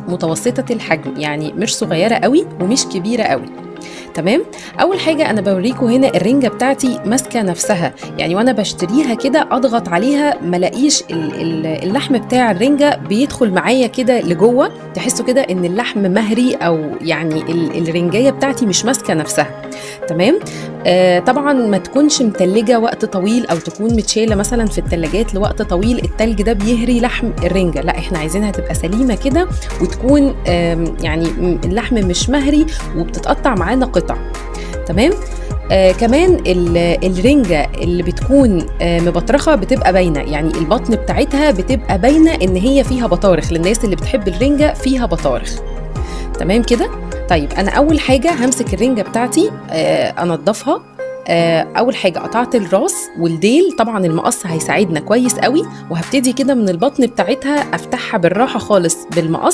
متوسطة الحجم، يعني مش صغيرة قوي ومش كبيرة قوي. تمام. اول حاجه انا بوريكم هنا الرنجه بتاعتي ماسكه نفسها، يعني وانا بشتريها كده اضغط عليها ما الاقيش اللحم بتاع الرنجه بيدخل معايا كده لجوه، تحسوا كده ان اللحم مهري او يعني الرنجيه بتاعتي مش ماسكه نفسها. تمام. طبعا ما تكونش متلجه وقت طويل او تكون متشاله مثلا في التلاجات لوقت طويل، التلج ده بيهري لحم الرنجه، لا احنا عايزينها تبقى سليمه كده وتكون يعني اللحم مش مهري وبتتقطع معانا قطع. تمام. كمان الرنجة اللي بتكون مبطرخة بتبقى باينة، يعني البطن بتاعتها بتبقى باينة ان هي فيها بطارخ، للناس اللي بتحب الرنجة فيها بطارخ. تمام كده. طيب انا اول حاجة همسك الرنجة بتاعتي انضفها. اول حاجة قطعت الراس والديل، طبعا المقص هيساعدنا كويس قوي، وهبتدي كده من البطن بتاعتها افتحها بالراحة خالص بالمقص